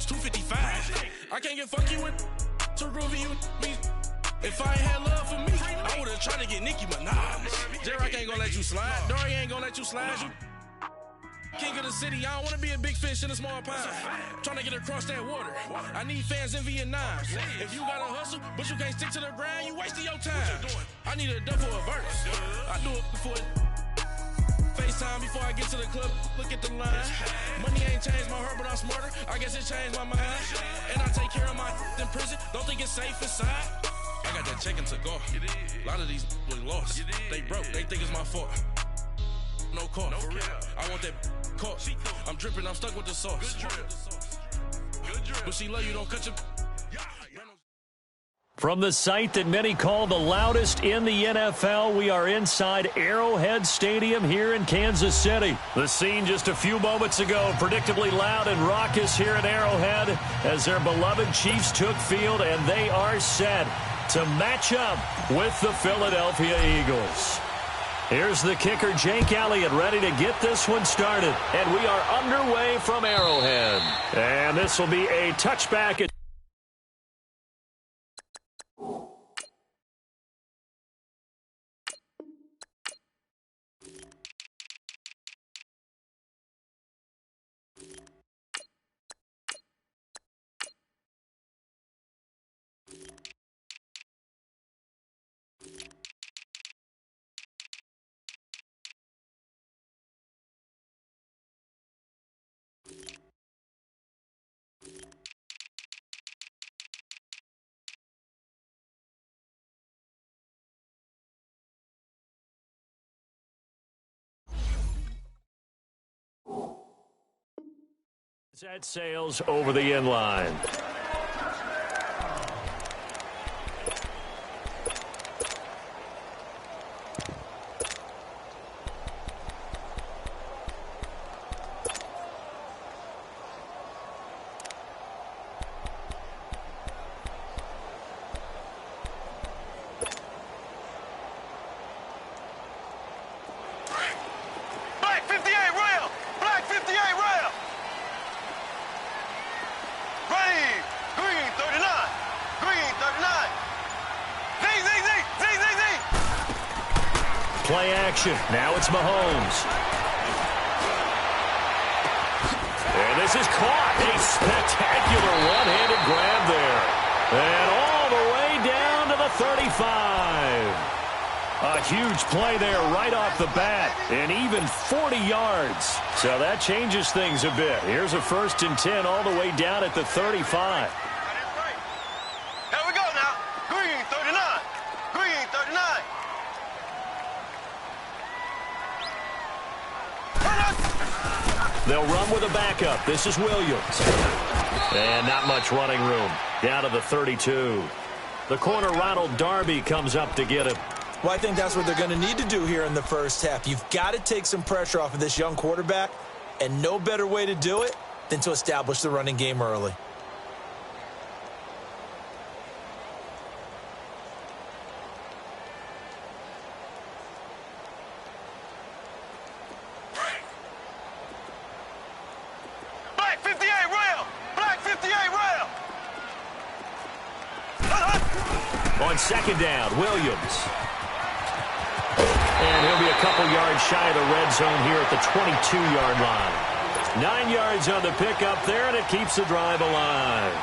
cost $255. I can't get fuck you with too groovy you me. If I ain't had love for me, I would've tried to get Nicki Minaj. J-Rock ain't gonna let you slide. Dory ain't gonna let you slide. You king of the city, I don't wanna be a big fish in a small pond. Trying to get across that water. I need fans in Vietnam. If you gotta hustle, but you can't stick to the grind, you wasting your time. I need a double a verse. I do it before FaceTime before I get to the club. Look at the line. Money ain't changed my heart, but I'm smarter. I guess it changed my mind. And I take care of my in prison. Don't think it's safe inside. I got that check to go. A lot of these was lost. They broke. They think it's my fault. No call. For real. I want that caught. I'm dripping. I'm stuck with the sauce. But she love you. Don't cut your. From the site that many call the loudest in the NFL, we are inside Arrowhead Stadium here in Kansas City. The scene just a few moments ago, predictably loud and raucous here at Arrowhead as their beloved Chiefs took field, and they are set to match up with the Philadelphia Eagles. Here's the kicker, Jake Elliott, ready to get this one started. And we are underway from Arrowhead. And this will be a touchback. That sails over the end line. Play action. Now it's Mahomes. And this is caught. A spectacular one-handed grab there. And all the way down to the 35. A huge play there right off the bat. And even 40 yards. So that changes things a bit. Here's a 1st and 10 all the way down at the 35. They'll run with a backup. This is Williams. And not much running room. Down to the 32. The corner, Ronald Darby, comes up to get him. Well, I think that's what they're going to need to do here in the first half. You've got to take some pressure off of this young quarterback, and no better way to do it than to establish the running game early. On 2nd down, Williams. And he'll be a couple yards shy of the red zone here at the 22-yard line. 9 yards on the pickup there, and it keeps the drive alive.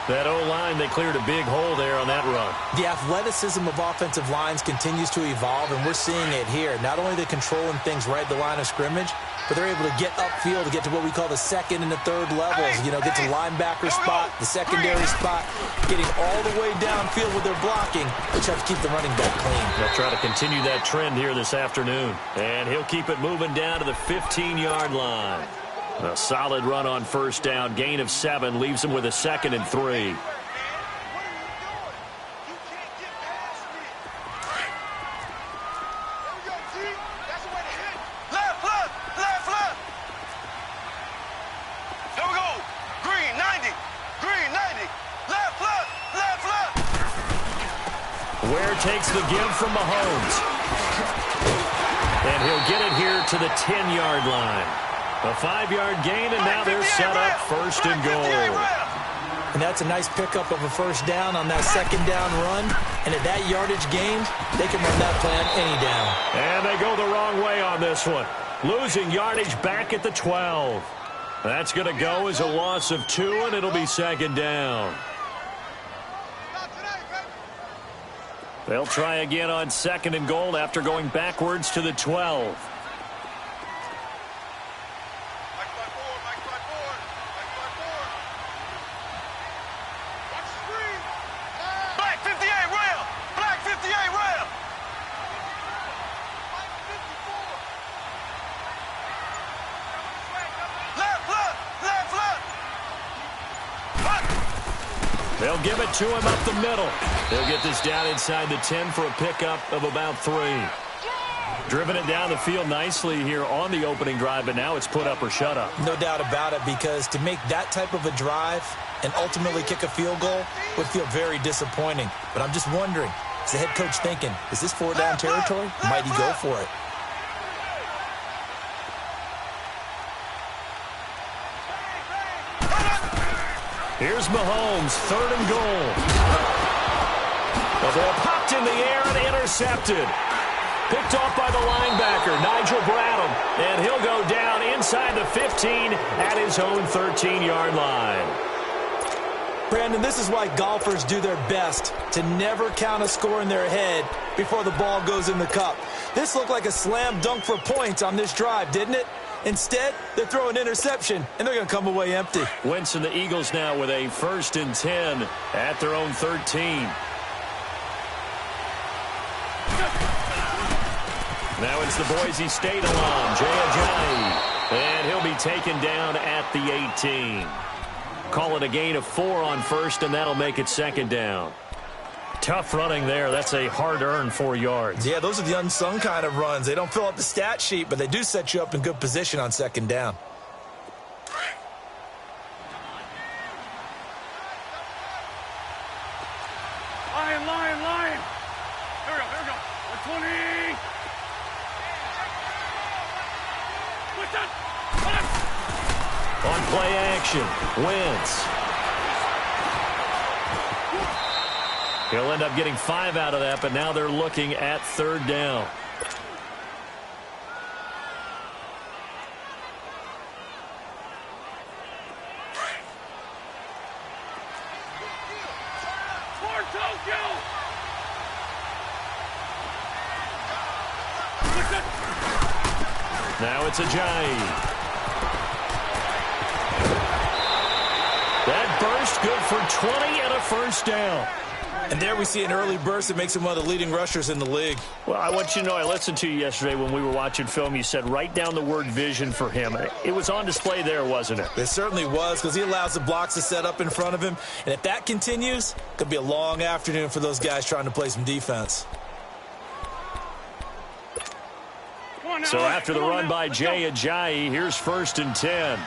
That O-line, they cleared a big hole there on that run. The athleticism of offensive lines continues to evolve, and we're seeing it here. Not only are they controlling things right at the line of scrimmage, but they're able to get upfield to get to what we call the 2nd and the 3rd levels. You know, get to linebacker spot, the secondary spot, getting all the way downfield with their blocking, which helps keep the running back clean. They'll try to continue that trend here this afternoon. And he'll keep it moving down to the 15-yard line. A solid run on 1st down. Gain of 7 leaves him with a 2nd and 3. Ware takes the give from Mahomes. And he'll get it here to the 10-yard line. A 5-yard gain, and now they're set up first and goal. And that's a nice pickup of a first down on that second down run. And at that yardage gained, they can run that plan any down. And they go the wrong way on this one. Losing yardage back at the 12. That's going to go as a loss of 2, and it'll be second down. They'll try again on second and goal after going backwards to the 12. They'll give it to him up the middle. They'll get this down inside the 10 for a pickup of about 3. Driven it down the field nicely here on the opening drive, but now it's put up or shut up. No doubt about it, because to make that type of a drive and ultimately kick a field goal would feel very disappointing. But I'm just wondering, is the head coach thinking, is this 4-down territory? Might he go for it? Here's Mahomes, 3rd and goal. The ball popped in the air and intercepted. Picked off by the linebacker, Nigel Bradham. And he'll go down inside the 15 at his own 13-yard line. Brandon, this is why golfers do their best to never count a score in their head before the ball goes in the cup. This looked like a slam dunk for points on this drive, didn't it? Instead, they're throwing interception, and they're going to come away empty. Wentz and the Eagles now with a 1st and 10 at their own 13. Now it's the Boise State alum, Jay Ajayi. And he'll be taken down at the 18. Call it a gain of 4 on first, and that'll make it second down. Tough running there. That's a hard-earned 4 yards. Yeah, those are the unsung kind of runs. They don't fill up the stat sheet, but they do set you up in good position on second down. Lion. Here we go. 120. On play action, Wentz. He'll end up getting 5 out of that, but now they're looking at 3rd down. Now it's Ajayi. That burst good for 20 and a first down. And there we see an early burst that makes him one of the leading rushers in the league. Well, I want you to know, I listened to you yesterday when we were watching film. You said write down the word vision for him. It was on display there, wasn't it? It certainly was, because he allows the blocks to set up in front of him. And if that continues, it could be a long afternoon for those guys trying to play some defense. So after the run by Jay Ajayi, here's 1st and 10.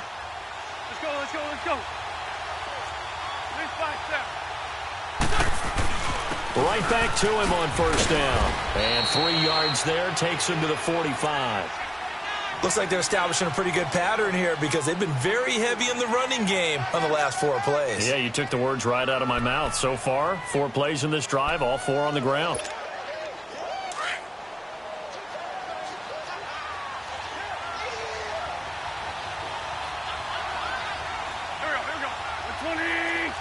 Let's go. Right back to him on 1st down. And 3 yards there takes him to the 45. Looks like they're establishing a pretty good pattern here, because they've been very heavy in the running game on the last 4 plays. Yeah, you took the words right out of my mouth. So far, 4 plays in this drive, all 4 on the ground. Here we go. 120.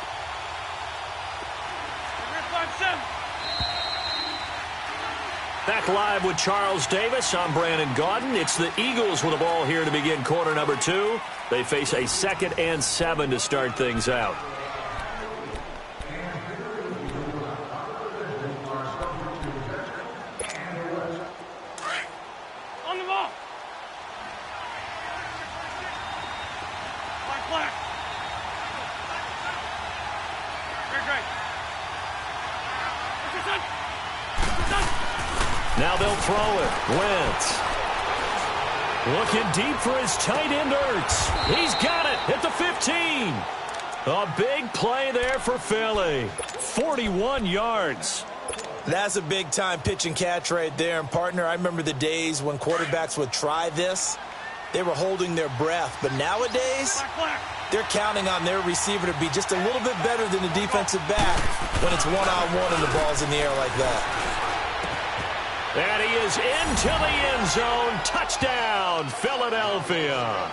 Back live with Charles Davis. I'm Brandon Gaudin. It's the Eagles with the ball here to begin quarter number 2. They face a 2nd and 7 to start things out. On the ball. Black. Great. Now they'll throw it. Wentz. Looking deep for his tight end, Ertz. He's got it at the 15. A big play there for Philly. 41 yards. That's a big-time pitch and catch right there. And, partner, I remember the days when quarterbacks would try this. they were holding their breath. But nowadays, they're counting on their receiver to be just a little bit better than the defensive back when it's one-on-one and the ball's in the air like that. And he is into the end zone. Touchdown, Philadelphia.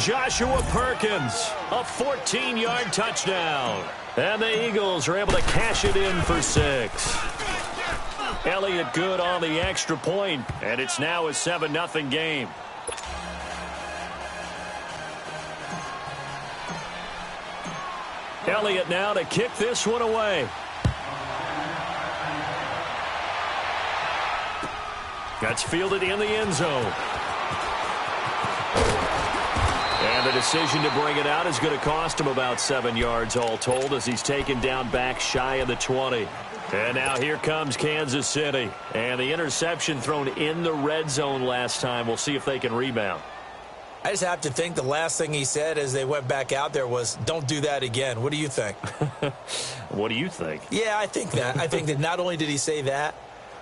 Joshua Perkins, a 14-yard touchdown. And the Eagles are able to cash it in for 6. Elliott good on the extra point, and it's now a 7-0 game. Elliott now to kick this one away. That's fielded in the end zone. And the decision to bring it out is going to cost him about 7 yards all told as he's taken down back shy of the 20. And now here comes Kansas City. And the interception thrown in the red zone last time. We'll see if they can rebound. I just have to think the last thing he said as they went back out there was, don't do that again. What do you think? What do you think? Yeah, I think that. I think that not only did he say that,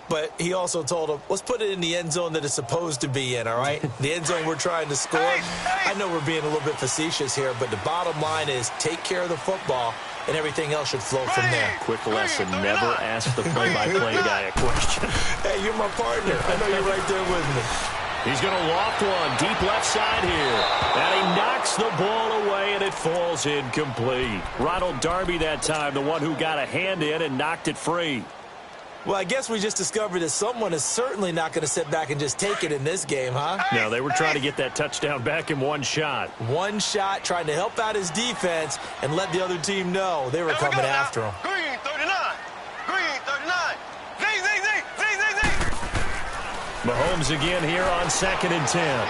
but he also told him, let's put it in the end zone that it's supposed to be in, all right? The end zone we're trying to score. I know we're being a little bit facetious here, but the bottom line is take care of the football, and everything else should flow from there. Quick lesson, never ask the play-by-play guy a question. Hey, you're my partner. I know you're right there with me. He's going to loft one deep left side here. And he knocks the ball away, and it falls incomplete. Ronald Darby that time, the one who got a hand in and knocked it free. Well, I guess we just discovered that someone is certainly not going to sit back and just take it in this game, huh? No, they were trying to get that touchdown back in one shot. One shot, trying to help out his defense and let the other team know they were coming after him. Green 39. Green 39. Zing, zing, zing, zing, zing, zing. Mahomes again here on 2nd and 10.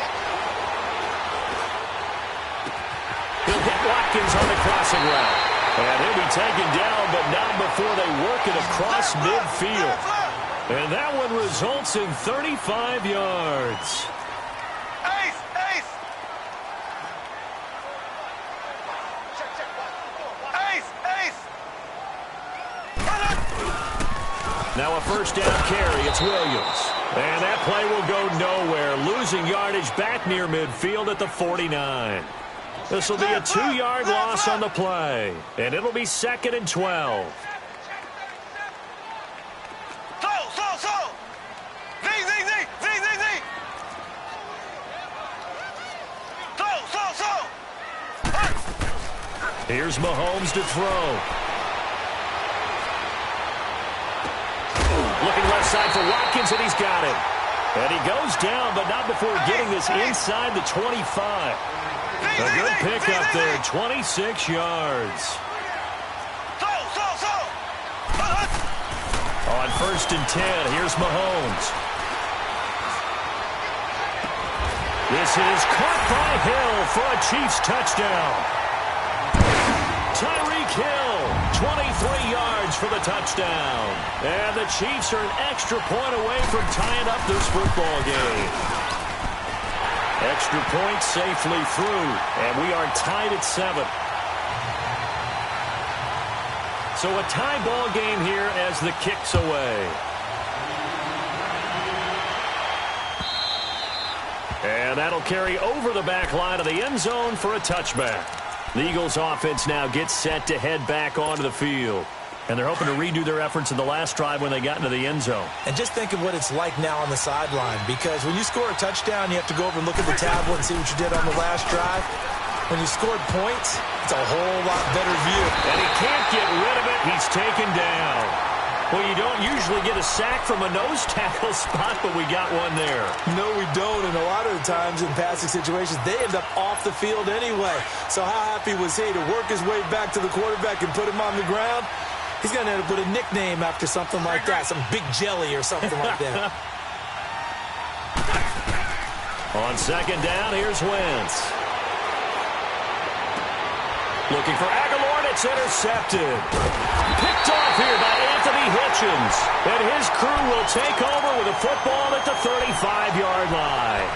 He'll hit Watkins on the crossing route. And he'll be taken down, but not before they work it across midfield. And that one results in 35 yards. Ace, ace. Ace, ace. Now a first down carry. It's Williams. And that play will go nowhere. Losing yardage back near midfield at the 49. This will be a 2-yard loss on the play. And it'll be 2nd and 12. So. Zing, zing, zing, zing, zing, zing. So. Here's Mahomes to throw. Looking left side for Watkins, and he's got it. And he goes down, but not before getting this inside the 25. A good pickup there, 26 yards. On 1st and 10, here's Mahomes. This is caught by Hill for a Chiefs touchdown. Tyreek Hill, 23 yards for the touchdown. And the Chiefs are an extra point away from tying up this football game. Extra point safely through, and we are tied at 7. So a tie ball game here as the kick's away. And that'll carry over the back line of the end zone for a touchback. The Eagles offense now gets set to head back onto the field. And they're hoping to redo their efforts in the last drive when they got into the end zone. And just think of what it's like now on the sideline, because when you score a touchdown, you have to go over and look at the tablet and see what you did on the last drive. When you scored points, it's a whole lot better view. And he can't get rid of it. He's taken down. Well, you don't usually get a sack from a nose tackle spot, but we got one there. No, we don't. And a lot of the times in passing situations, they end up off the field anyway. So how happy was he to work his way back to the quarterback and put him on the ground? He's going to end up with a nickname after something like that, some Big Jelly or something like that. On 2nd down, here's Wentz. Looking for Aguilar, and it's intercepted. Picked off here by Anthony Hitchens. And his crew will take over with a football at the 35-yard line.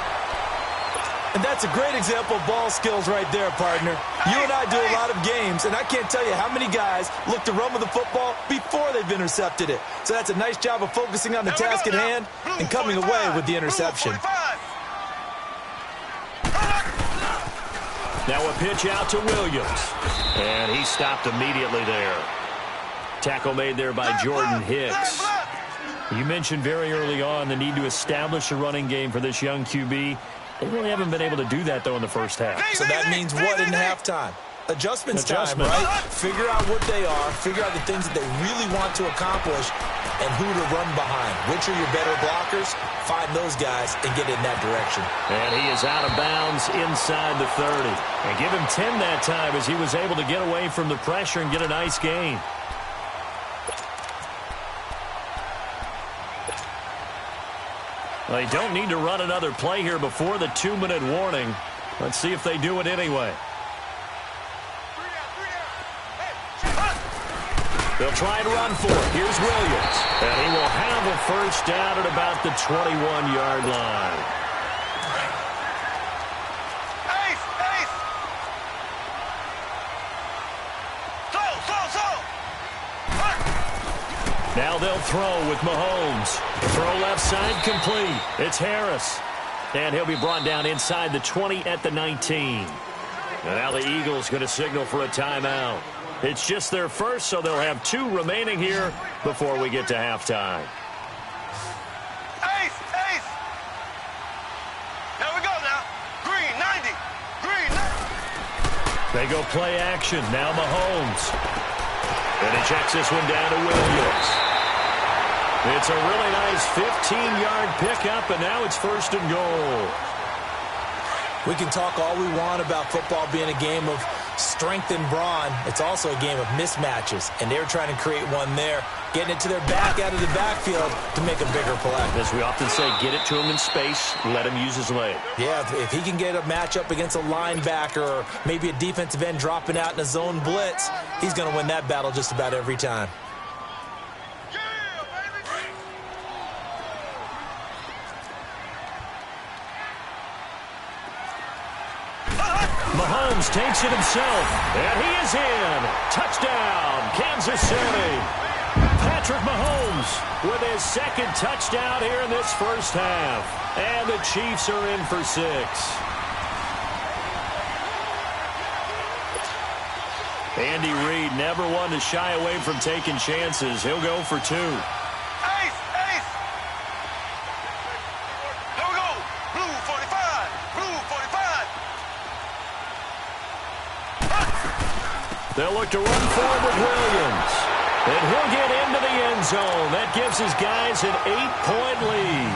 And that's a great example of ball skills right there, partner. You and I do a lot of games, and I can't tell you how many guys look to run with the football before they've intercepted it. So that's a nice job of focusing on the task at hand and coming away with the interception. Now a pitch out to Williams. And he stopped immediately there. Tackle made there by Jordan Hicks. You mentioned very early on the need to establish a running game for this young QB. They really haven't been able to do that, though, in the first half. So that means what in halftime? Adjustment time, right? Figure out what they are, figure out the things that they really want to accomplish, and who to run behind. Which are your better blockers? Find those guys and get in that direction. And he is out of bounds inside the 30. And give him 10 that time as he was able to get away from the pressure and get a nice gain. They don't need to run another play here before the 2-minute warning. Let's see if they do it anyway. They'll try and run for it. Here's Williams. And he will have a first down at about the 21-yard line. Ace! Ace! Slow! Now they'll throw with Mahomes. Throw left side complete. It's Harris. And he'll be brought down inside the 20 at the 19. And now the Eagles going to signal for a timeout. It's just their first, so they'll have 2 remaining here before we get to halftime. Ace! Ace! There we go now. Green, 90. Green, 90. They go play action. Now Mahomes. And he checks this one down to Williams. It's a really nice 15-yard pickup, and now it's first and goal. We can talk all we want about football being a game of strength and brawn. It's also a game of mismatches, and they're trying to create one there, getting it to their back out of the backfield to make a bigger play. As we often say, get it to him in space, let him use his leg. Yeah, if he can get a matchup against a linebacker or maybe a defensive end dropping out in a zone blitz, he's going to win that battle just about every time. Mahomes takes it himself, and he is in. Touchdown, Kansas City. Patrick Mahomes with his second touchdown here in this first half. And the Chiefs are in for 6. Andy Reid never one to shy away from taking chances. He'll go for 2. Ace! Ace! Here we go. Blue 45. Blue 45. They'll look to run forward with Williams. And he'll get into the end zone. That gives his guys an 8-point lead.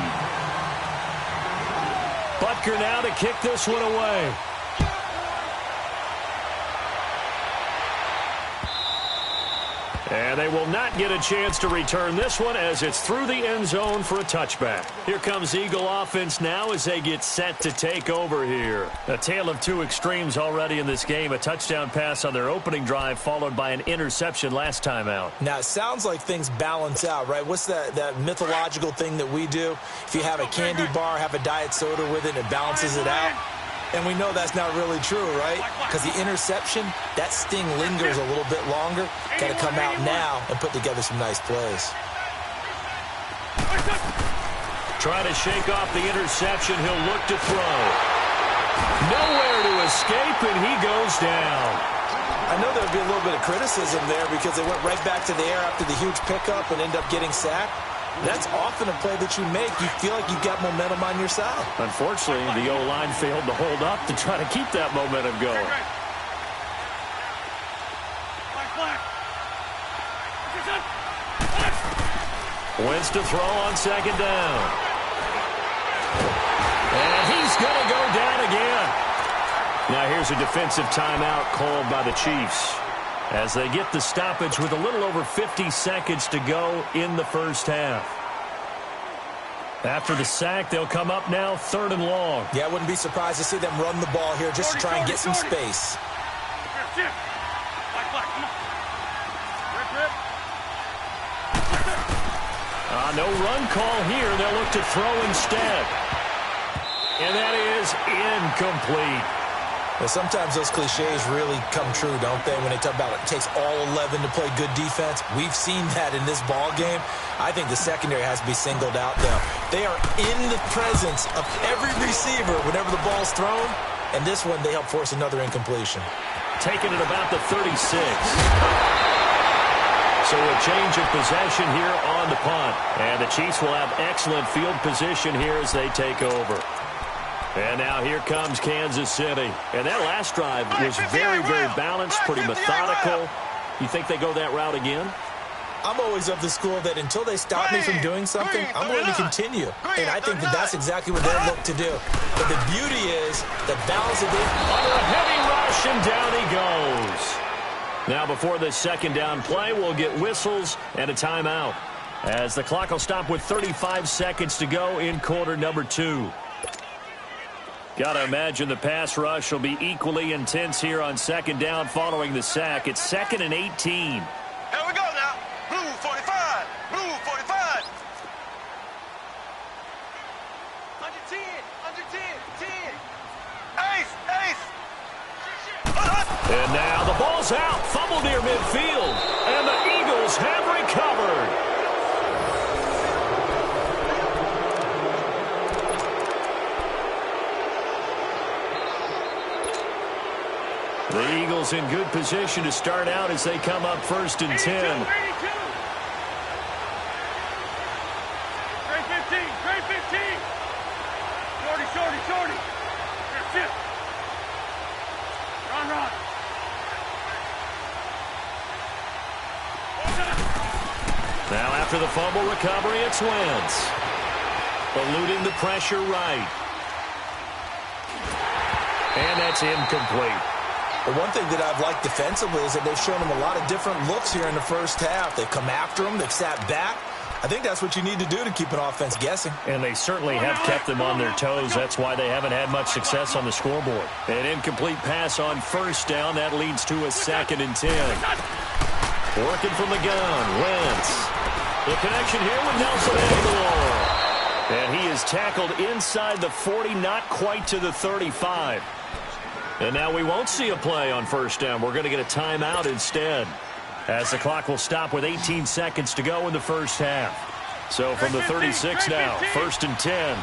Butker now to kick this one away. And they will not get a chance to return this one as it's through the end zone for a touchback. Here comes Eagle offense now as they get set to take over here. A tale of 2 extremes already in this game. A touchdown pass on their opening drive followed by an interception last time out. Now, it sounds like things balance out, right? What's that mythological thing that we do? If you have a candy bar, have a diet soda with it, and it balances it out. And we know that's not really true, right? Because the interception, that sting lingers a little bit longer. Got to come out now and put together some nice plays. Trying to shake off the interception. He'll look to throw. Nowhere to escape, and he goes down. I know there'll be a little bit of criticism there because they went right back to the air after the huge pickup and end up getting sacked. That's often a play that you make. You feel like you've got momentum on your side. Unfortunately, the O-line failed to hold up to try to keep that momentum going. Wentz to throw on second down. And he's going to go down again. Now here's a defensive timeout called by the Chiefs as they get the stoppage with a little over 50 seconds to go in the first half. After the sack, they'll come up now 3rd and long. Yeah, I wouldn't be surprised to see them run the ball here just to try and get some space. No run call here. They'll look to throw instead. And that is incomplete. Well, sometimes those cliches really come true, don't they? When they talk about it takes all 11 to play good defense. We've seen that in this ball game. I think the secondary has to be singled out, though. They are in the presence of every receiver whenever the ball's thrown, and this one they help force another incompletion. Taking it about the 36. So a change of possession here on the punt. And the Chiefs will have excellent field position here as they take over. And now here comes Kansas City. And that last drive was very, very balanced, pretty methodical. You think they go that route again? I'm always of the school that until they stop me from doing something, I'm going to continue. And I think that that's exactly what they'll look to do. But the beauty is the balance of the... Under a heavy rush, and down he goes. Now before this second down play, we'll get whistles and a timeout, as the clock will stop with 35 seconds to go in quarter number 2. Got to imagine the pass rush will be equally intense here on second down following the sack. It's 2nd and 18. Here we go now. Blue 45. Blue 45. Under 10. Under 10. 10. Ace. Ace. And now the ball's out. Fumble near midfield. And the Eagles have recovered. The Eagles in good position to start out as they come up 1st and 10. 82, 82. Trey 15, Trey 15. Shorty, shorty, shorty. Here, sit. Run, run. Now after the fumble recovery, it's Wentz. Eluding the pressure right. And that's incomplete. The one thing that I've liked defensively is that they've shown them a lot of different looks here in the first half. They've come after them. They've sat back. I think that's what you need to do to keep an offense guessing. And they certainly have kept them on their toes. That's why they haven't had much success on the scoreboard. An incomplete pass on 1st down. That leads to a 2nd and 10. Working from the gun, Wentz. The connection here with Nelson Aguilar. And he is tackled inside the 40, not quite to the 35. And now we won't see a play on 1st down. We're going to get a timeout instead, as the clock will stop with 18 seconds to go in the first half. So from the 36 now, 1st and 10.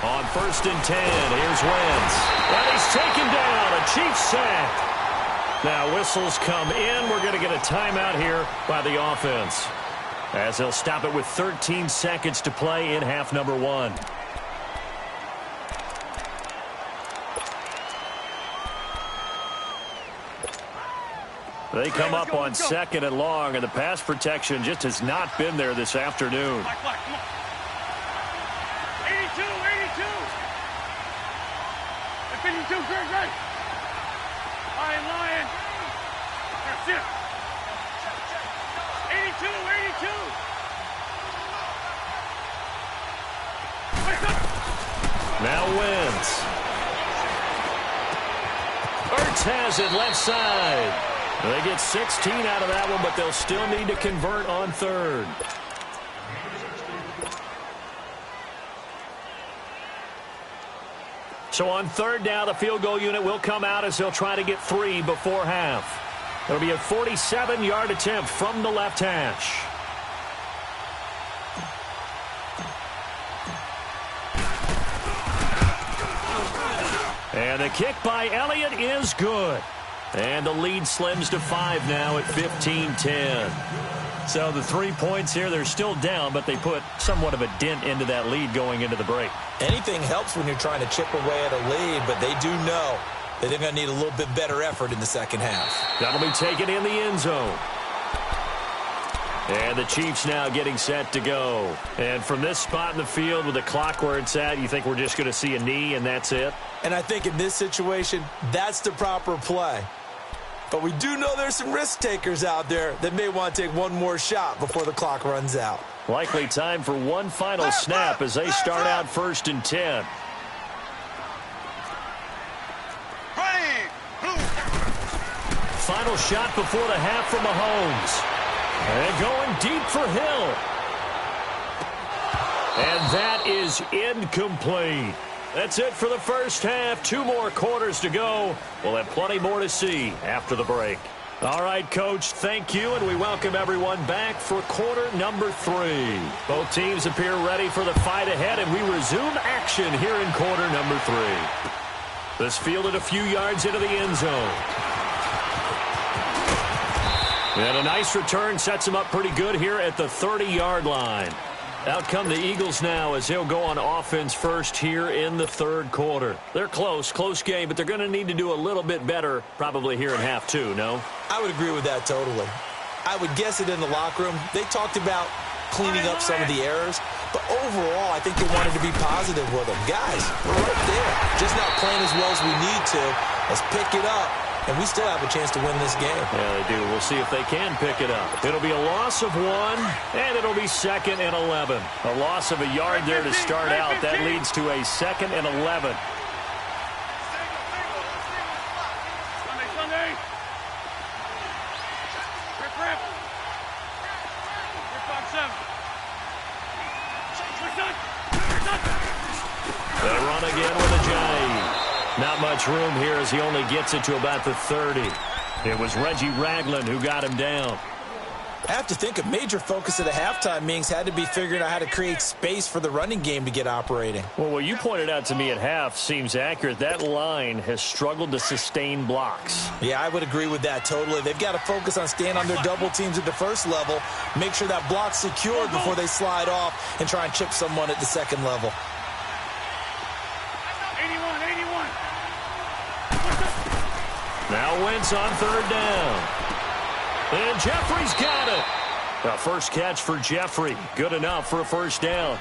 On 1st and 10, here's Wentz. And he's taken down, a Chiefs sack. Now whistles come in. We're going to get a timeout here by the offense, as they'll stop it with 13 seconds to play in half number 1. They come up on 2nd and long, and the pass protection just has not been there this afternoon. Black, come on. 82, 82. 52, great, great. Lion, lion. Here, sit. 82, 82. Now Wentz. Ertz has it left side. They get 16 out of that one, but they'll still need to convert on 3rd. So on 3rd down, the field goal unit will come out as they'll try to get 3 before half. It'll be a 47-yard attempt from the left hash. And the kick by Elliott is good. And the lead slims to 5 now at 15-10. So the 3 points here, they're still down, but they put somewhat of a dent into that lead going into the break. Anything helps when you're trying to chip away at a lead, but they do know that they're going to need a little bit better effort in the second half. That'll be taken in the end zone. And the Chiefs now getting set to go. And from this spot in the field with the clock where it's at, you think we're just going to see a knee and that's it? And I think in this situation, that's the proper play. But we do know there's some risk takers out there that may want to take one more shot before the clock runs out. Likely time for one final snap as they start out 1st and 10. Final shot before the half from Mahomes. And going deep for Hill. And that is incomplete. That's it for the first half. 2 more quarters to go. We'll have plenty more to see after the break. All right, Coach, thank you, and we welcome everyone back for quarter number 3. Both teams appear ready for the fight ahead, and we resume action here in quarter number 3. This fielded a few yards into the end zone. And a nice return sets him up pretty good here at the 30-yard line. Out come the Eagles now as they'll go on offense first here in the third quarter. They're close game, but they're going to need to do a little bit better probably here in half 2, no? I would agree with that totally. I would guess it in the locker room. They talked about cleaning up some of the errors, but overall I think they wanted to be positive with them. Guys, we're right there. Just not playing as well as we need to. Let's pick it up. And we still have a chance to win this game. Yeah, they do. We'll see if they can pick it up. It'll be a loss of 1, and it'll be 2nd and 11. A loss of a yard there to start out. That leads to a 2nd and 11. Sunday. Rip. Rip 5-7. They run again with a J. Not much room here as he only gets it to about the 30. It was Reggie Ragland who got him down. I have to think a major focus of the halftime meetings had to be figuring out how to create space for the running game to get operating. Well, what you pointed out to me at half seems accurate. That line has struggled to sustain blocks. Yeah, I would agree with that totally. They've got to focus on staying on their double teams at the first level, make sure that block's secured before they slide off and try and chip someone at the second level. 81. Now Wentz on third down. And Jeffrey's got it. A first catch for Jeffrey. Good enough for a first down.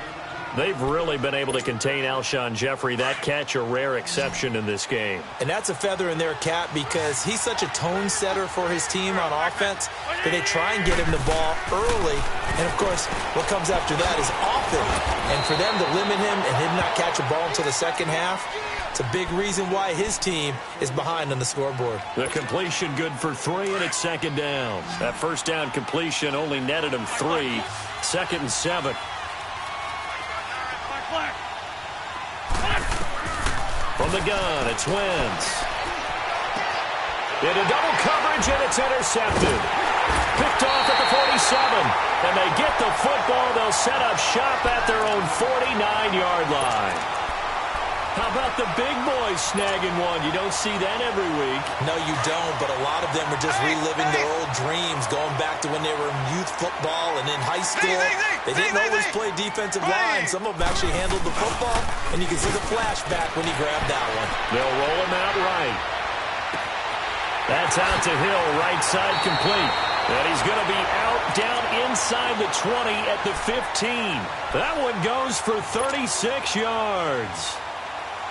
They've really been able to contain Alshon Jeffrey. That catch a rare exception in this game. And that's a feather in their cap because he's such a tone setter for his team on offense that they try and get him the ball early. And, of course, what comes after that is often. And for them to limit him and him not catch a ball until the second half, it's a big reason why his team is behind on the scoreboard. The completion good for 3, and it's 2nd down. That first down completion only netted him 3. 2nd and 7. From the gun, it's Wentz. Into double coverage, and it's intercepted. Picked off at the 47. And they get the football. They'll set up shop at their own 49-yard line. How about the big boys snagging one? You don't see that every week. No, you don't, but a lot of them are just reliving their old dreams, going back to when they were in youth football and in high school. They didn't always play defensive line. Some of them actually handled the football, and you can see the flashback when he grabbed that one. They'll roll him out right. That's out to Hill, right side complete. And he's going to be out down inside the 20 at the 15. That one goes for 36 yards.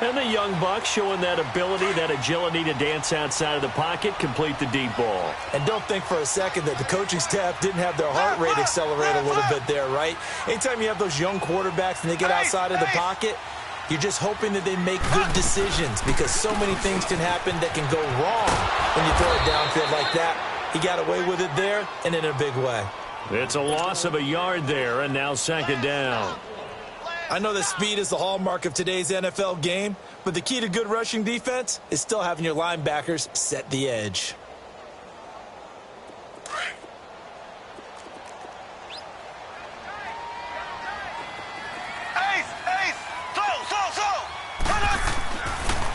And the young buck showing that ability, that agility to dance outside of the pocket, complete the deep ball. And don't think for a second that the coaching staff didn't have their heart rate accelerate a little bit there, right? Anytime you have those young quarterbacks and they get outside of the pocket, you're just hoping that they make good decisions because so many things can happen that can go wrong when you throw it downfield like that. He got away with it there and in a big way. It's a loss of a yard there, and now 2nd down. I know that speed is the hallmark of today's NFL game, but the key to good rushing defense is still having your linebackers set the edge.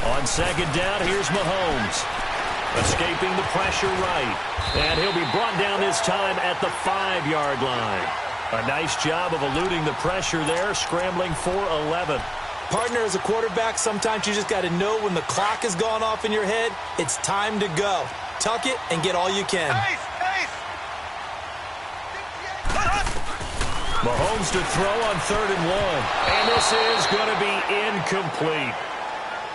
On 2nd down, here's Mahomes. Escaping the pressure right. And he'll be brought down this time at the 5-yard line. A nice job of eluding the pressure there, scrambling for 11. Partner, as a quarterback, sometimes you just got to know when the clock has gone off in your head, it's time to go. Tuck it and get all you can. Mahomes to throw on 3rd and 1. And this is going to be incomplete.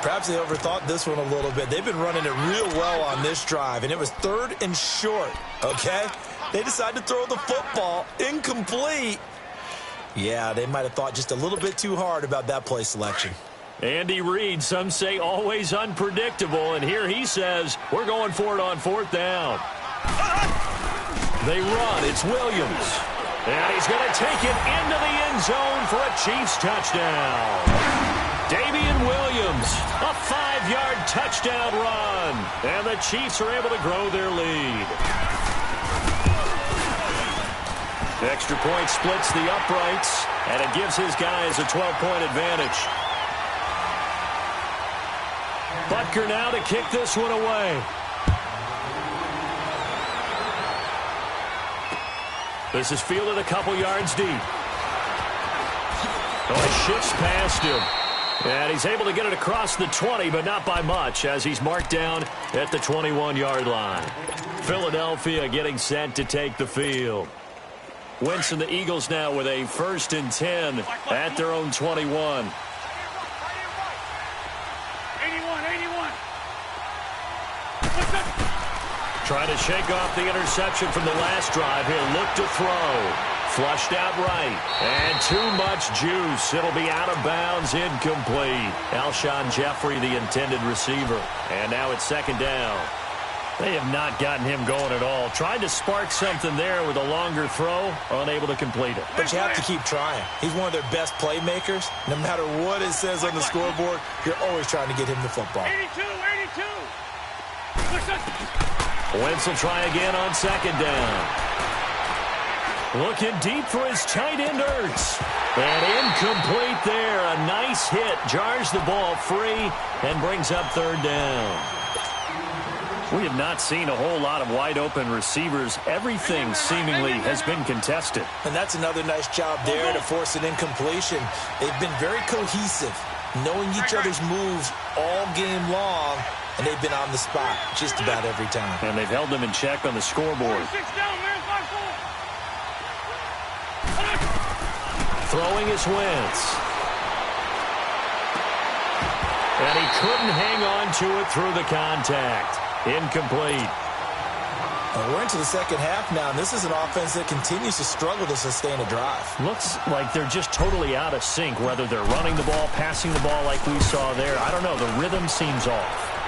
Perhaps they overthought this one a little bit. They've been running it real well on this drive, and it was 3rd and short, okay? They decided to throw the football incomplete. Yeah, they might have thought just a little bit too hard about that play selection. Andy Reid, some say always unpredictable, and here he says, we're going for it on 4th down. They run, it's Williams. And he's going to take it into the end zone for a Chiefs touchdown. Damian Williams, a 5-yard touchdown run. And the Chiefs are able to grow their lead. The extra point splits the uprights, and it gives his guys a 12-point advantage. Butker now to kick this one away. This is fielded a couple yards deep. Oh, it shifts past him. And he's able to get it across the 20, but not by much, as he's marked down at the 21-yard line. Philadelphia getting set to take the field. Wentz and the Eagles now with a 1st and 10 at their own 21. 81. Trying to shake off the interception from the last drive. He'll look to throw. Flushed out right. And too much juice. It'll be out of bounds, incomplete. Alshon Jeffrey, the intended receiver. And now it's 2nd down. They have not gotten him going at all. Tried to spark something there with a longer throw. Unable to complete it. But you have to keep trying. He's one of their best playmakers. No matter what it says on the scoreboard, you're always trying to get him the football. 82. Wentz will try again on 2nd down. Looking deep for his tight end, Ertz. And incomplete there. A nice hit. Jars the ball free and brings up 3rd down. We have not seen a whole lot of wide-open receivers. Everything seemingly has been contested. And that's another nice job there to force an incompletion. They've been very cohesive, knowing each other's moves all game long, and they've been on the spot just about every time. And they've held them in check on the scoreboard. Throwing is Wentz. And he couldn't hang on to it through the contact. Incomplete. We're into the 2nd half now, and this is an offense that continues to struggle to sustain a drive. Looks like they're just totally out of sync, whether they're running the ball, passing the ball like we saw there. I don't know. The rhythm seems off.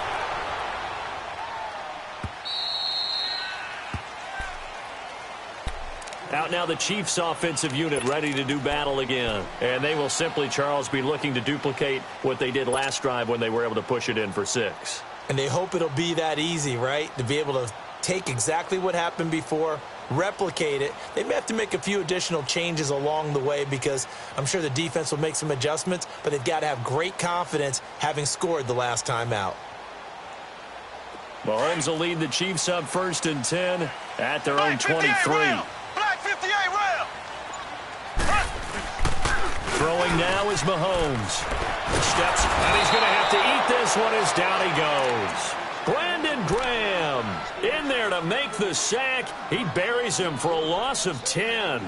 Out now the Chiefs offensive unit ready to do battle again. And they will simply, Charles, be looking to duplicate what they did last drive when they were able to push it in for 6. And they hope it'll be that easy, right? To be able to take exactly what happened before, replicate it. They may have to make a few additional changes along the way because I'm sure the defense will make some adjustments, but they've got to have great confidence having scored the last time out. Mahomes will lead the Chiefs up 1st and 10 at their own 23. Throwing now is Mahomes. Steps, and he's going to have to eat this one as down he goes. Brandon Graham in there to make the sack. He buries him for a loss of 10.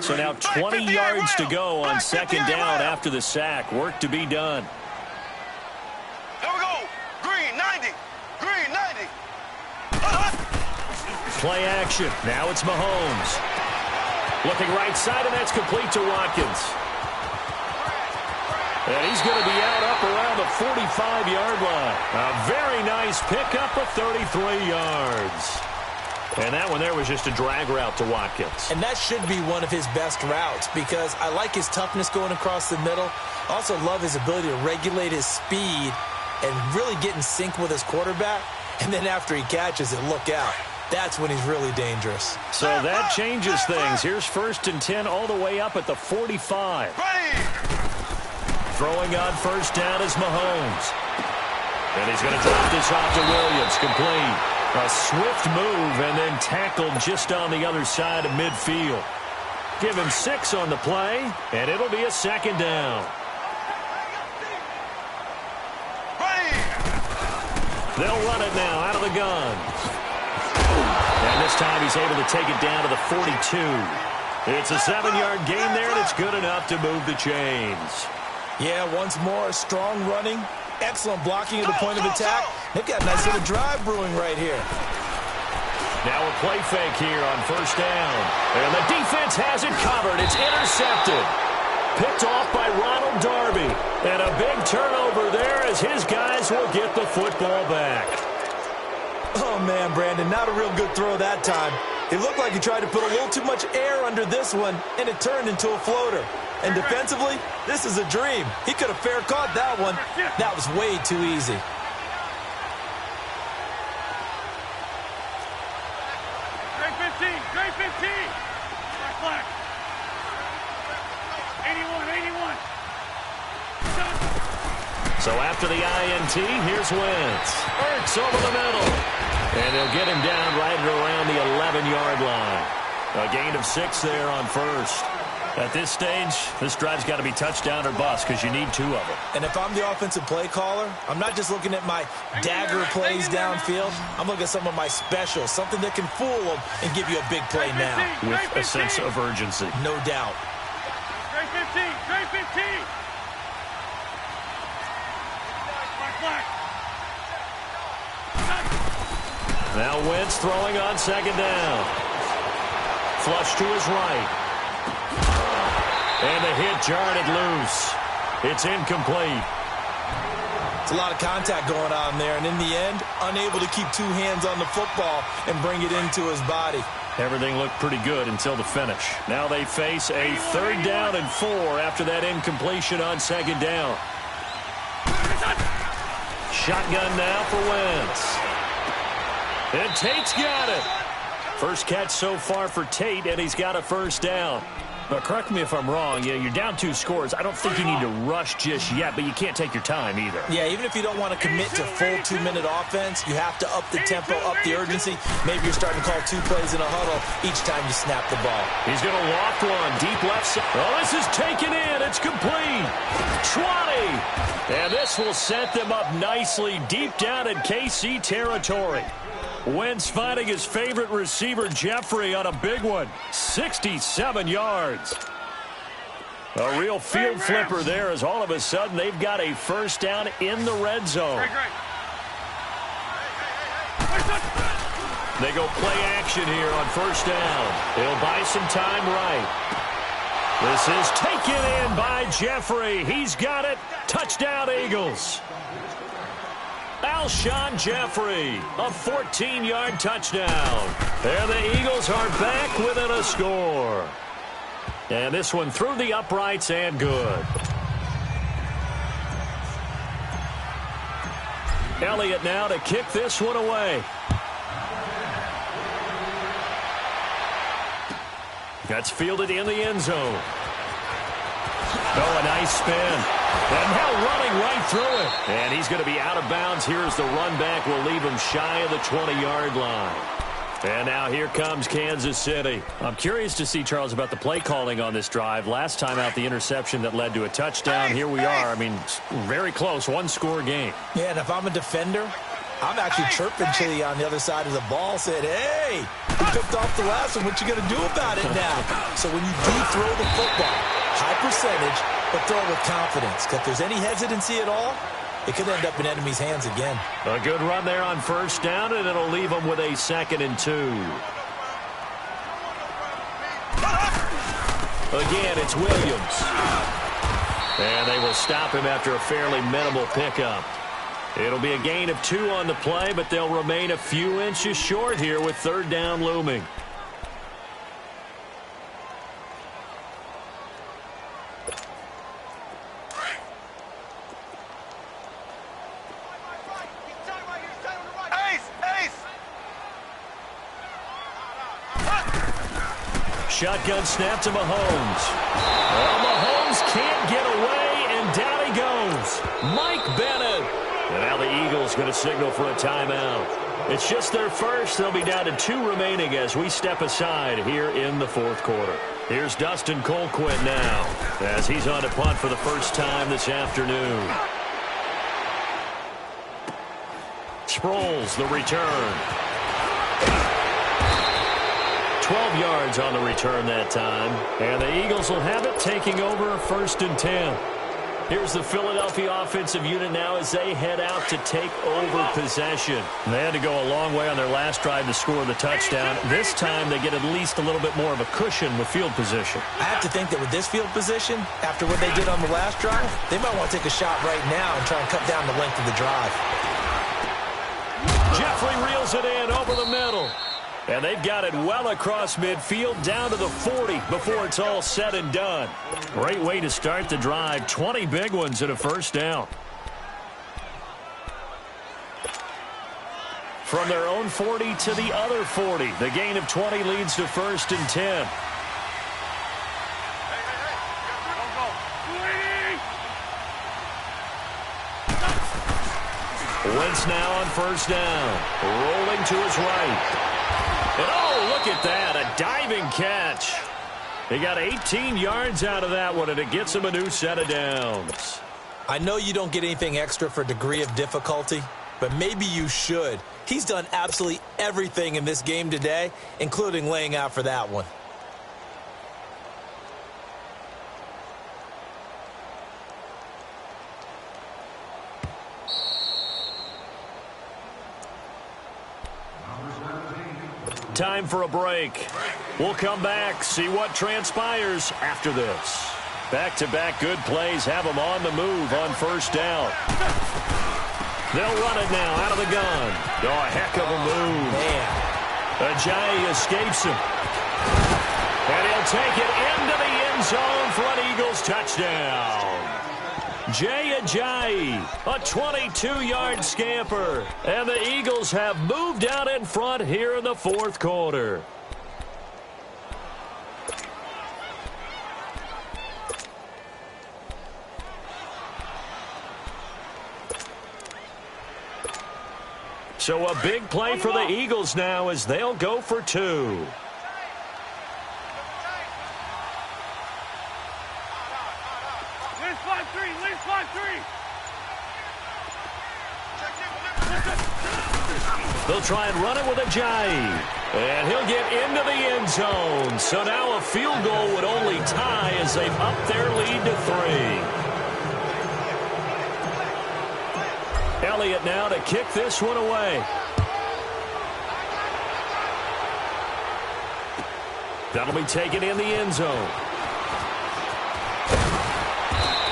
So now 20 yards to go on 2nd down after the sack. Work to be done. Here we go. Green 90. Green 90. Play action. Now it's Mahomes. Looking right side, and that's complete to Watkins. And he's going to be out up around the 45-yard line. A very nice pickup of 33 yards. And that one there was just a drag route to Watkins. And that should be one of his best routes because I like his toughness going across the middle. Also love his ability to regulate his speed and really get in sync with his quarterback. And then after he catches it, look out. That's when he's really dangerous. So that changes things. Here's 1st and 10 all the way up at the 45. Throwing on 1st down is Mahomes. And he's going to drop this off to Williams. Complete. A swift move and then tackled just on the other side of midfield. Give him 6 on the play, and it'll be a 2nd down. They'll run it now out of the gun. And this time he's able to take it down to the 42. It's a 7-yard gain there, and it's good enough to move the chains. Yeah, once more, strong running. Excellent blocking at the point of attack. They've got a nice little drive brewing right here. Now a play fake here on 1st down. And the defense has it covered. It's intercepted. Picked off by Ronald Darby. And a big turnover there as his guys will get the football back. Oh, man, Brandon, not a real good throw that time. It looked like he tried to put a little too much air under this one, and it turned into a floater. And defensively, this is a dream. He could have fair caught that one. That was way too easy. Grade 15, grade 15. Black. 81. So after the INT, here's Wentz. Ertz over the middle. And they'll get him down right around the 11-yard line. A gain of 6 there on first. At this stage, this drive's got to be touchdown or bust because you need 2 of them. And if I'm the offensive play caller, I'm not just looking at my dagger plays downfield. I'm looking at some of my specials, something that can fool them and give you a big play now. With a sense of urgency. No doubt. Grade 15, grade 15. Black. Now Wentz throwing on second down. Flush to his right. And the hit jarred it loose. It's incomplete. It's a lot of contact going on there, and in the end, unable to keep 2 hands on the football and bring it into his body. Everything looked pretty good until the finish. Now they face a 3rd down and 4 after that incompletion on second down. Shotgun now for Wentz. And Tate's got it. First catch so far for Tate, and he's got a first down. But correct me if I'm wrong, you're down 2 scores. I don't think you need to rush just yet, but you can't take your time either. Yeah, even if you don't want to commit to full 2-minute offense, you have to up the tempo, up the urgency. Maybe you're starting to call 2 plays in a huddle each time you snap the ball. He's going to loft one deep left side. Oh, this is taken in. It's complete. 20. And this will set them up nicely deep down in KC territory. Wentz finding his favorite receiver, Jeffrey, on a big one. 67 yards. A real field flipper there as all of a sudden they've got a first down in the red zone. They go play action here on first down. They'll buy some time right. This is taken in by Jeffrey. He's got it. Touchdown, Eagles. Alshon Jeffrey, a 14-yard touchdown. And the Eagles are back within a score. And this one through the uprights and good. Elliott now to kick this one away. That's fielded in the end zone. Oh, a nice spin. And now running right through it. And he's going to be out of bounds here as the run back will leave him shy of the 20-yard line. And now here comes Kansas City. I'm curious to see, Charles, about the play calling on this drive. Last time out, the interception that led to a touchdown. Here we are. I mean, very close, 1-score game. Yeah, and if I'm a defender, I'm actually chirping Chili on the other side of the ball, said, hey, he picked off the last one. What you going to do about it now? So when you do throw the football, high percentage, but throw it with confidence. If there's any hesitancy at all, it could end up in enemy's hands again. A good run there on first down, and it'll leave them with a 2nd and 2. Again, it's Williams. And they will stop him after a fairly minimal pickup. It'll be a gain of 2 on the play, but they'll remain a few inches short here with 3rd down looming. Shotgun snap to Mahomes. Well, Mahomes can't get away, and down he goes. Mike Bennett. And now the Eagles going to signal for a timeout. It's just their first. They'll be down to 2 remaining as we step aside here in the 4th quarter. Here's Dustin Colquitt now as he's on to punt for the first time this afternoon. Sproles, the return. 12 yards on the return that time. And the Eagles will have it, taking over 1st and 10. Here's the Philadelphia offensive unit now as they head out to take over possession. They had to go a long way on their last drive to score the touchdown. This time they get at least a little bit more of a cushion with field position. I have to think that with this field position, after what they did on the last drive, they might want to take a shot right now and try and cut down the length of the drive. Jeffrey reels it in over the middle. And they've got it well across midfield down to the 40 before it's all said and done. Great way to start the drive. 20 big ones and a first down. From their own 40 to the other 40. The gain of 20 leads to 1st and 10. Wentz now on 1st down. Rolling to his right. And oh, look at that. A diving catch. He got 18 yards out of that one, and it gets him a new set of downs. I know you don't get anything extra for degree of difficulty, but maybe you should. He's done absolutely everything in this game today, including laying out for that one. Time for a break. We'll come back, see what transpires after this. Back-to-back good plays have them on the move on 1st down. They'll run it now out of the gun. Oh, a heck of a move. Man. Ajayi escapes him. And he'll take it into the end zone for an Eagles touchdown. Jay Ajayi, a 22-yard scamper. And the Eagles have moved out in front here in the 4th quarter. So a big play for the Eagles now as they'll go for 2. They'll try and run it with Ajayi. And he'll get into the end zone. So now a field goal would only tie as they've upped their lead to 3. Elliott now to kick this one away. That'll be taken in the end zone.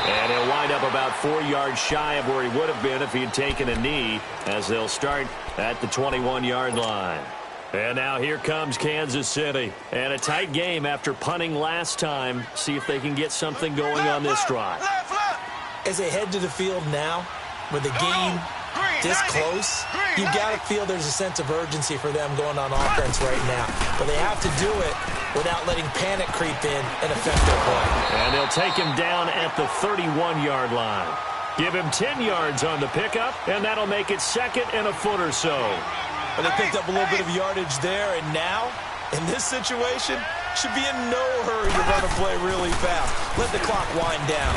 And he'll wind up about 4 yards shy of where he would have been if he had taken a knee, as they'll start at the 21-yard line. And now here comes Kansas City. And a tight game after punting last time. See if they can get something going on this drive. As they head to the field now, with the game this close, you've got to feel there's a sense of urgency for them going on offense right now. But they have to do it without letting panic creep in and affect their play. And they'll take him down at the 31-yard line. Give him 10 yards on the pickup, and that'll make it 2nd and a foot or so. But they picked up a little bit of yardage there, and now, in this situation, should be in no hurry to run a play really fast. Let the clock wind down.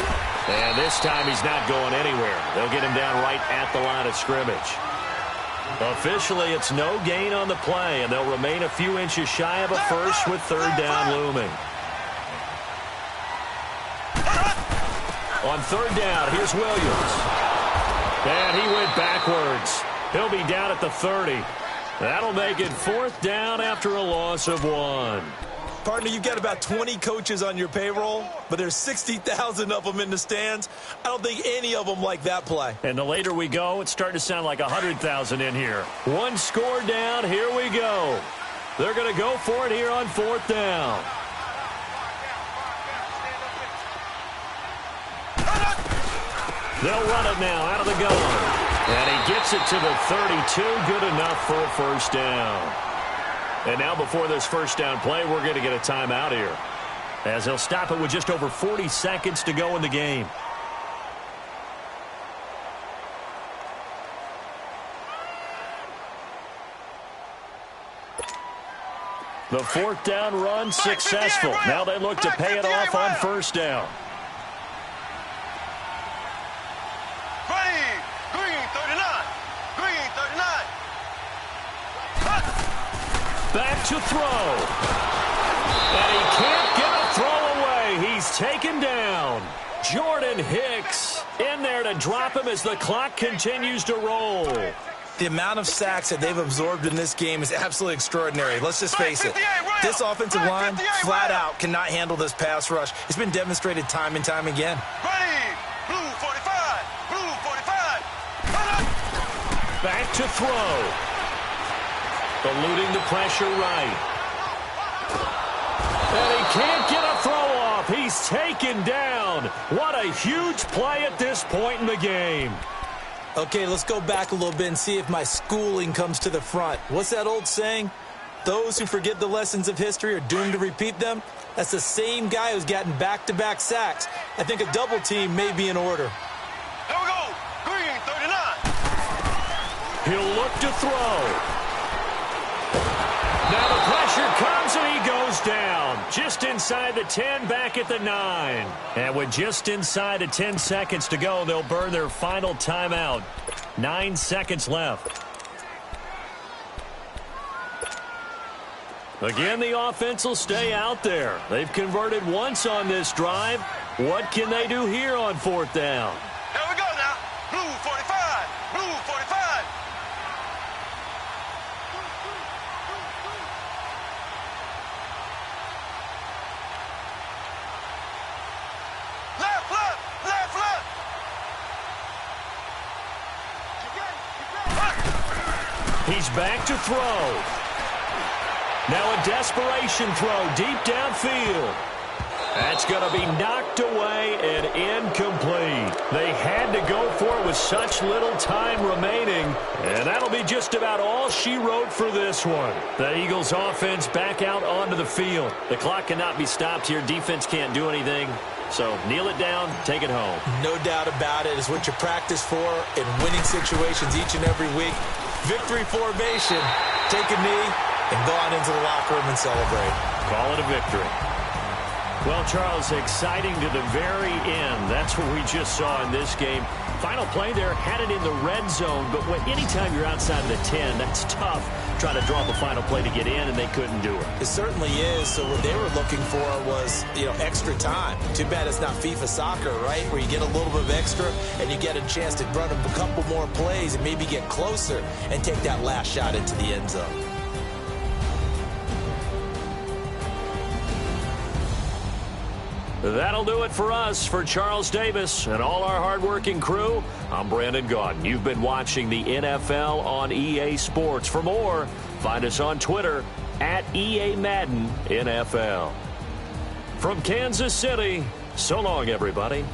And this time he's not going anywhere. They'll get him down right at the line of scrimmage. Officially, it's no gain on the play, and they'll remain a few inches shy of a first with 3rd down looming. On 3rd down, here's Williams. And he went backwards. He'll be down at the 30. That'll make it 4th down after a loss of 1. Partner, you've got about 20 coaches on your payroll, but there's 60,000 of them in the stands. I don't think any of them like that play. And the later we go, it's starting to sound like 100,000 in here. 1 score down, here we go. They're going to go for it here on 4th down. They'll run it now out of the gun. And he gets it to the 32, good enough for a 1st down. And now before this 1st down play, we're going to get a timeout here, as they'll stop it with just over 40 seconds to go in the game. The 4th down run successful. Now they look to pay it off on 1st down. Back to throw. And he can't get a throw away. He's taken down. Jordan Hicks in there to drop him as the clock continues to roll. The amount of sacks that they've absorbed in this game is absolutely extraordinary. Let's just face it. This offensive line, flat out, cannot handle this pass rush. It's been demonstrated time and time again. Blue 45. Blue 45. Back to throw. eluding the pressure right. And he can't get a throw off. He's taken down. What a huge play at this point in the game. Okay, let's go back a little bit and see if my schooling comes to the front. What's that old saying? Those who forget the lessons of history are doomed to repeat them. That's the same guy who's gotten back-to-back sacks. I think a double team may be in order. Here we go. Green, 39. He'll look to throw. Now the pressure comes and he goes down. Just inside the 10, back at the 9. And with just inside of 10 seconds to go, they'll burn their final timeout. 9 seconds left. Again, the offense will stay out there. They've converted once on this drive. What can they do here on 4th down? Here we go now. Blue 45. Blue 45. Left, left, left, left. He's back to throw. Now a desperation throw deep downfield. That's going to be knocked away and incomplete. They had to go for it with such little time remaining, and that'll be just about all she wrote for this one. The Eagles offense back out onto the field. The clock cannot be stopped here. Defense can't do anything. So kneel it down, take it home. No doubt about it. It's what you practice for in winning situations each and every week. Victory formation. Take a knee and go on into the locker room and celebrate. Call it a victory. Well, Charles, exciting to the very end. That's what we just saw in this game. Final play there, had it in the red zone, but anytime you're outside of the 10, that's tough. Trying to draw up a final play to get in, and they couldn't do it. It certainly is. So what they were looking for was, extra time. Too bad it's not FIFA soccer, right, where you get a little bit of extra and you get a chance to run a couple more plays and maybe get closer and take that last shot into the end zone. That'll do it for us. For Charles Davis and all our hardworking crew, I'm Brandon Gaudin. You've been watching the NFL on EA Sports. For more, find us on Twitter at EA Madden NFL. From Kansas City, so long, everybody.